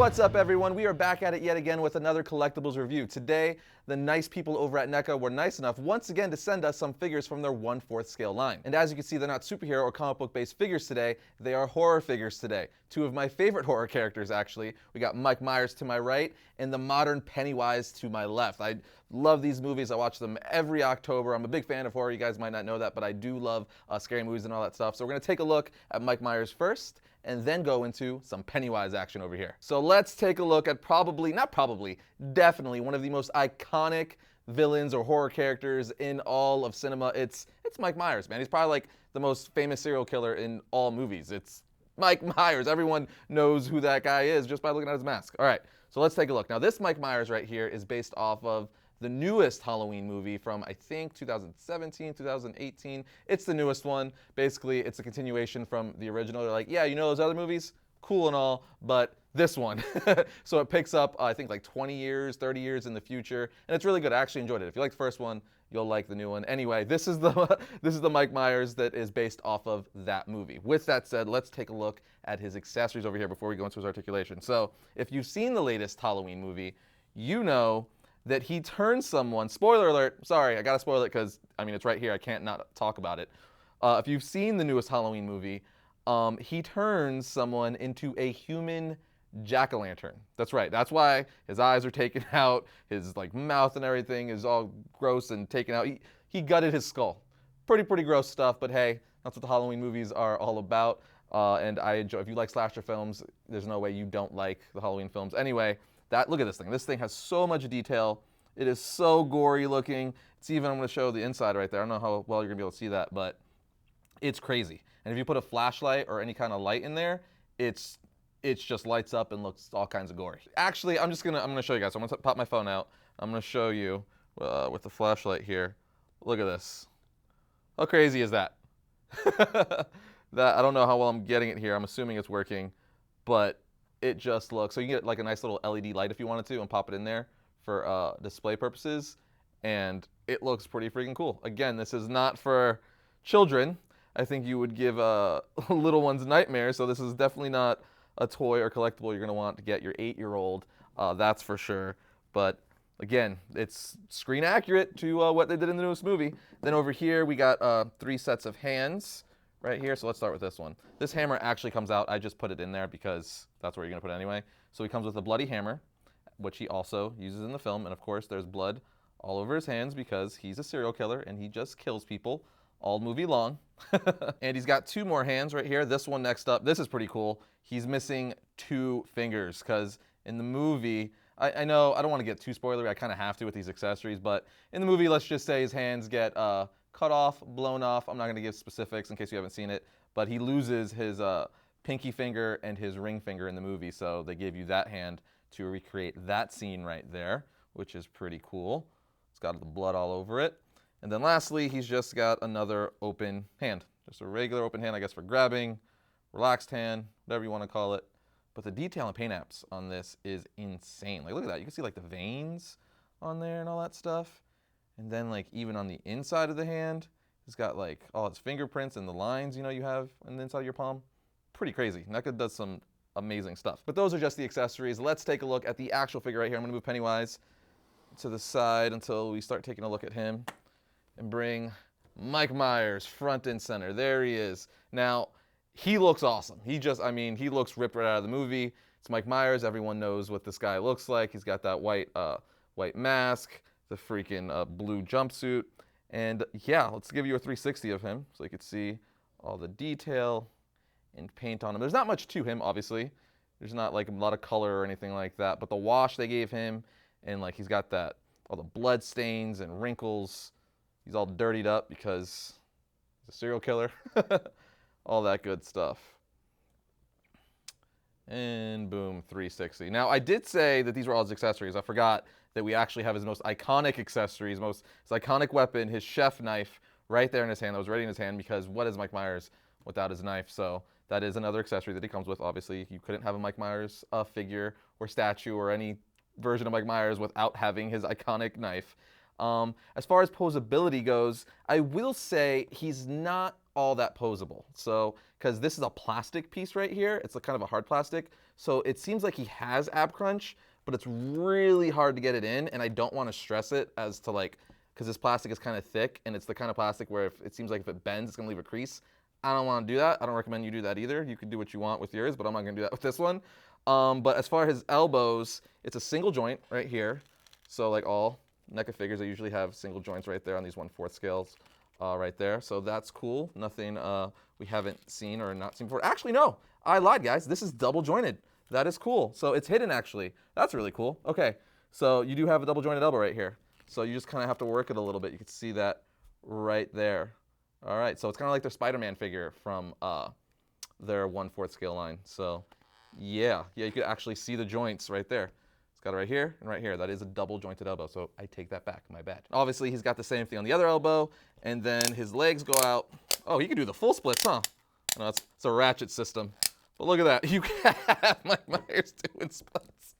What's up, everyone? We are back at it yet again with another collectibles review. Today, the nice people over at NECA were nice enough once again to send us some figures from their 1/4 scale line. And as you can see, they're not superhero or comic book based figures today, they are horror figures today. Two of my favorite horror characters, actually. We got Mike Myers to my right and the modern Pennywise to my left. I love these movies. I watch them every October. I'm a big fan of horror. You guys might not know that, but I do love scary movies and all that stuff. So we're going to take a look at Mike Myers first, and then go into some Pennywise action over here. So let's take a look at definitely one of the most iconic villains or horror characters in all of cinema. It's Mike Myers, man. He's probably like the most famous serial killer in all movies. It's Mike Myers. Everyone knows who that guy is just by looking at his mask. All right, so let's take a look. Now this Mike Myers right here is based off of the newest Halloween movie from, I think, 2017, 2018. It's the newest one. Basically, it's a continuation from the original. They're like, yeah, you know those other movies? Cool and all, but this one. So it picks up, I think, like 20 years, 30 years in the future, and it's really good. I actually enjoyed it. If you like the first one, you'll like the new one. Anyway, this is the Mike Myers that is based off of that movie. With that said, let's take a look at his accessories over here before we go into his articulation. So if you've seen the latest Halloween movie, you know that he turns someone, spoiler alert, sorry, I gotta spoil it because, I mean, it's right here, I can't not talk about it. If you've seen the newest Halloween movie, he turns someone into a human jack-o'-lantern. That's right, that's why his eyes are taken out, his like mouth and everything is all gross and taken out. He gutted his skull. Pretty gross stuff, but hey, that's what the Halloween movies are all about. And I enjoy, if you like slasher films, there's no way you don't like the Halloween films. Anyway, look at this thing. This thing has so much detail. It is so gory looking. It's even, I'm going to show the inside right there. I don't know how well you're going to be able to see that, but it's crazy. And if you put a flashlight or any kind of light in there, it's just lights up and looks all kinds of gory. Actually, I'm going to show you guys. So I'm going to pop my phone out. I'm going to show you with the flashlight here. Look at this. How crazy is that? I don't know how well I'm getting it here. I'm assuming it's working, but it just looks, so you can get like a nice little LED light if you wanted to and pop it in there for display purposes, and it looks pretty freaking cool. Again, this is not for children. I think you would give little ones nightmares, so this is definitely not a toy or collectible you're going to want to get your 8-year-old, that's for sure. But again, it's screen accurate to what they did in the newest movie. Then over here we got 3 sets of hands right here. So let's start with this one. This hammer actually comes out. I just put it in there because that's where you're going to put it anyway. So he comes with a bloody hammer, which he also uses in the film. And of course, there's blood all over his hands because he's a serial killer and he just kills people all movie long. And he's got 2 more hands right here. This one next up, this is pretty cool. He's missing 2 fingers because in the movie, I know I don't want to get too spoilery. I kind of have to with these accessories, but in the movie, let's just say his hands get cut off, blown off. I'm not going to give specifics in case you haven't seen it, but he loses his pinky finger and his ring finger in the movie, so they gave you that hand to recreate that scene right there, which is pretty cool. It's got the blood all over it. And then lastly, he's just got another open hand, just a regular open hand, I guess, for grabbing, relaxed hand, whatever you want to call it. But the detail and paint apps on this is insane. Like, look at that. You can see like the veins on there and all that stuff. And then like even on the inside of the hand, it's got like all its fingerprints and the lines, you know, you have on the inside of your palm. Pretty crazy. NECA does some amazing stuff. But those are just the accessories. Let's take a look at the actual figure right here. I'm going to move Pennywise to the side until we start taking a look at him and bring Mike Myers front and center. There he is. Now, he looks awesome. He looks ripped right out of the movie. It's Mike Myers. Everyone knows what this guy looks like. He's got that white mask, the freaking blue jumpsuit. And yeah, let's give you a 360 of him so you can see all the detail and paint on him. There's not much to him, obviously. There's not like a lot of color or anything like that, but the wash they gave him, and like he's got all the blood stains and wrinkles. He's all dirtied up because he's a serial killer. All that good stuff. And boom, 360. Now, I did say that these were all his accessories. I forgot that we actually have his most iconic accessories, his iconic weapon, his chef knife, right there in his hand. That was ready in his hand because what is Mike Myers without his knife? So that is another accessory that he comes with. Obviously, you couldn't have a Mike Myers figure or statue or any version of Mike Myers without having his iconic knife. As far as poseability goes, I will say he's not all that posable. So, because this is a plastic piece right here, it's a kind of a hard plastic. So it seems like he has ab crunch, but it's really hard to get it in, and I don't want to stress it as to like, because this plastic is kind of thick, and it's the kind of plastic where if it seems like if it bends, it's gonna leave a crease. I don't want to do that. I don't recommend you do that either. You can do what you want with yours, but I'm not gonna do that with this one. But as far as his elbows, it's a single joint right here. So like all NECA figures, they usually have single joints right there on these 1/4 scales right there. So that's cool. Nothing we haven't seen or not seen before. Actually, no, I lied, guys. This is double jointed. That is cool. So it's hidden, actually. That's really cool. Okay, so you do have a double jointed elbow right here. So you just kind of have to work it a little bit. You can see that right there. All right, so it's kind of like their Spider-Man figure from their 1/4 scale line. So yeah, you could actually see the joints right there. It's got it right here and right here. That is a double jointed elbow, so I take that back, my bad. Obviously, he's got the same thing on the other elbow, and then his legs go out. Oh, he can do the full splits, huh? No, it's a ratchet system. But look at that. You can have Mike Myers doing splits.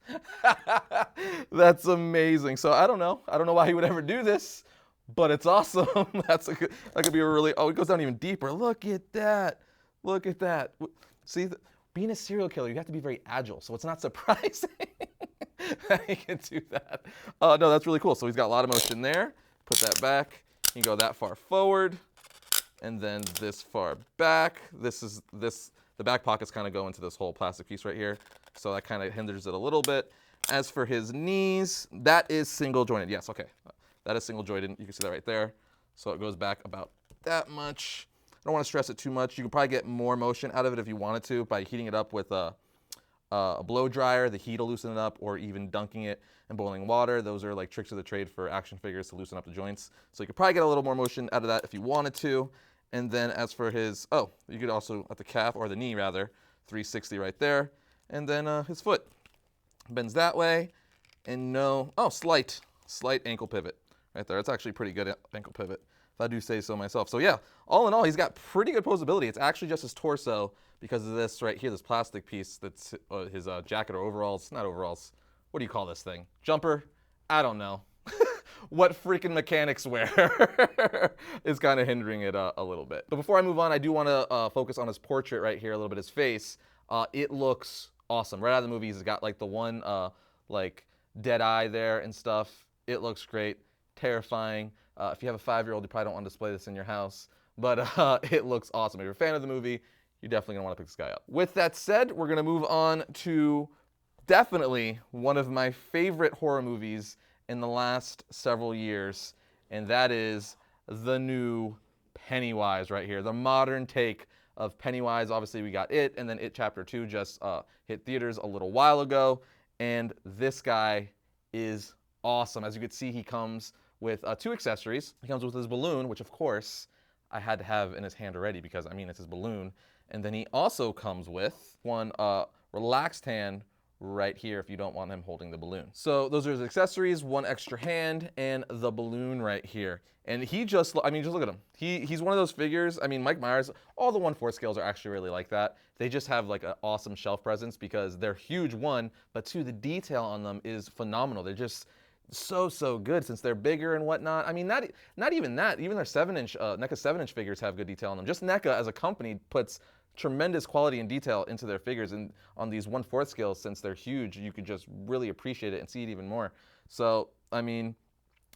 That's amazing. So I don't know. I don't know why he would ever do this, but it's awesome. That could be a really, oh, it goes down even deeper. Look at that. Look at that. See, being a serial killer, you have to be very agile, so it's not surprising that he can do that. No, that's really cool. So he's got a lot of motion there. Put that back. You can go that far forward, and then this far back. The back pockets kind of go into this whole plastic piece right here, so that kind of hinders it a little bit. As for his knees, that is single jointed. Yes, okay. That is single jointed. You can see that right there. So it goes back about that much. I don't want to stress it too much. You can probably get more motion out of it if you wanted to by heating it up with a blow dryer. The heat will loosen it up, or even dunking it in boiling water. Those are like tricks of the trade for action figures to loosen up the joints. So you could probably get a little more motion out of that if you wanted to. And then as for his, oh, you could also, at the calf, or the knee rather, 360 right there. And then his foot bends that way. And slight ankle pivot right there. It's actually pretty good ankle pivot, if I do say so myself. So yeah, all in all, he's got pretty good posability. It's actually just his torso because of this right here, this plastic piece that's his jacket or overalls. Not overalls. What do you call this thing? Jumper? I don't know. What freaking mechanics wear is kind of hindering it a little bit. But before I move on, I do want to focus on his portrait right here, a little bit, his face. It looks awesome. Right out of the movie, he's got like the one like dead eye there and stuff. It looks great, terrifying. If you have a 5-year-old, you probably don't want to display this in your house, but it looks awesome. If you're a fan of the movie, you're definitely gonna want to pick this guy up. With that said, we're gonna move on to definitely one of my favorite horror movies in the last several years, and that is the new Pennywise right here, the modern take of Pennywise. Obviously, we got It, and then It Chapter 2 just hit theaters a little while ago, and this guy is awesome. As you can see, he comes with 2 accessories. He comes with his balloon, which of course I had to have in his hand already because, I mean, it's his balloon. And then he also comes with one relaxed hand right here if you don't want him holding the balloon. So those are his accessories, 1 extra hand, and the balloon right here. And he just, I mean, just look at him. He's one of those figures. I mean, Mike Myers, all the 1/4 scales are actually really like that. They just have like an awesome shelf presence because they're huge, 1, but 2, the detail on them is phenomenal. They're just so good since they're bigger and whatnot. I mean, not even that. Even their 7-inch, NECA 7-inch figures have good detail on them. Just NECA as a company puts tremendous quality and detail into their figures, and on these 1/4 scales, since they're huge, you could just really appreciate it and see it even more. So, I mean,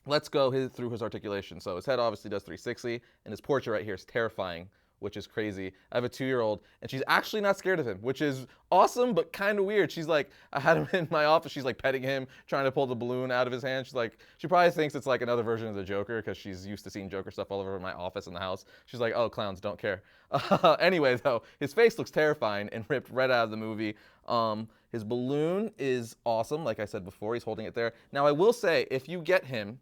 let's go through his articulation. So his head obviously does 360, and his portrait right here is terrifying, which is crazy. I have a 2-year-old, and she's actually not scared of him, which is awesome, but kind of weird. She's like, I had him in my office, she's like petting him, trying to pull the balloon out of his hand. She's like, she probably thinks it's like another version of the Joker, because she's used to seeing Joker stuff all over my office in the house. She's like, oh, clowns, don't care. Anyway, though, his face looks terrifying and ripped right out of the movie. His balloon is awesome, like I said before, he's holding it there. Now, I will say, if you get him,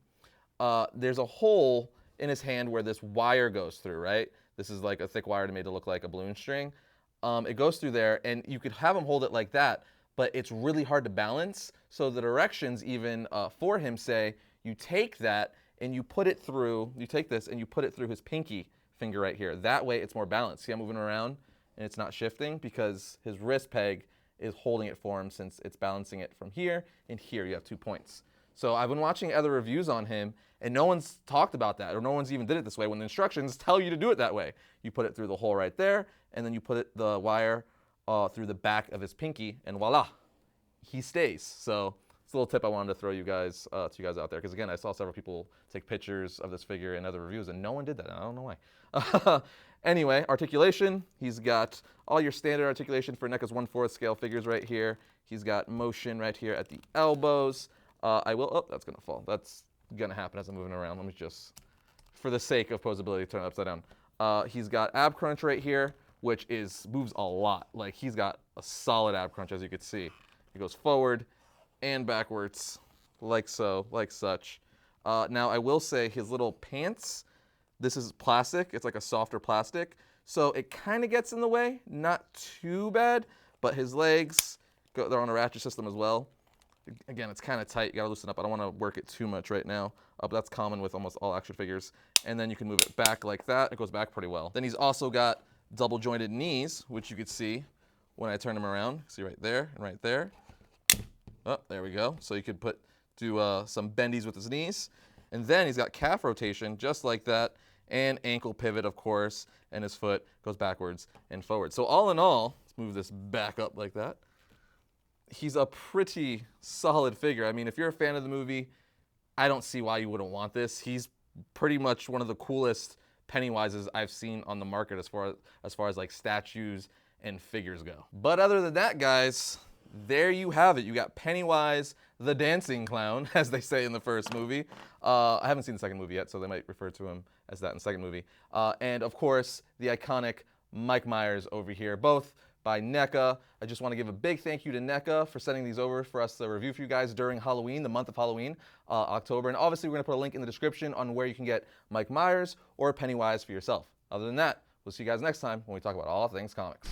there's a hole in his hand where this wire goes through, right? This is like a thick wire made to look like a balloon string. It goes through there, and you could have him hold it like that, but it's really hard to balance. So the directions even for him say, you take that and you put it through, you take this and you put it through his pinky finger right here. That way it's more balanced. See, I'm moving around and it's not shifting because his wrist peg is holding it for him since it's balancing it from here and here. You have 2 points. So I've been watching other reviews on him, and no one's talked about that, or no one's even did it this way when the instructions tell you to do it that way. You put it through the hole right there, and then you put the wire through the back of his pinky, and voila, he stays. So it's a little tip I wanted to throw you guys out there, because again, I saw several people take pictures of this figure in other reviews, and no one did that. I don't know why. Anyway, articulation. He's got all your standard articulation for NECA's 1/4 scale figures right here. He's got motion right here at the elbows. Oh, that's gonna fall. That's gonna happen as I'm moving around. Let me just, for the sake of posability, turn it upside down. He's got ab crunch right here, which moves a lot. Like, he's got a solid ab crunch, as you can see. He goes forward and backwards, like so, like such. Now, I will say his little pants, this is plastic. It's like a softer plastic. So it kind of gets in the way, not too bad, but his legs, they're on a ratchet system as well. Again, it's kind of tight. You got to loosen up. I don't want to work it too much right now, but that's common with almost all action figures. And then you can move it back like that. It goes back pretty well. Then he's also got double jointed knees, which you could see when I turn him around. See right there and right there. Oh, there we go. So you could do some bendies with his knees. And then he's got calf rotation, just like that, and ankle pivot, of course, and his foot goes backwards and forward. So all in all, let's move this back up like that. He's a pretty solid figure. I mean, if you're a fan of the movie, I don't see why you wouldn't want this. He's pretty much one of the coolest Pennywises I've seen on the market as far as like statues and figures go. But other than that, guys, there you have it. You got Pennywise the Dancing Clown, as they say in the first movie. I haven't seen the second movie yet, so they might refer to him as that in the second movie. And of course, the iconic Mike Myers over here, both by NECA. I just want to give a big thank you to NECA for sending these over for us to review for you guys during Halloween, the month of Halloween, October. And obviously, we're going to put a link in the description on where you can get Mike Myers or Pennywise for yourself. Other than that, we'll see you guys next time when we talk about all things comics.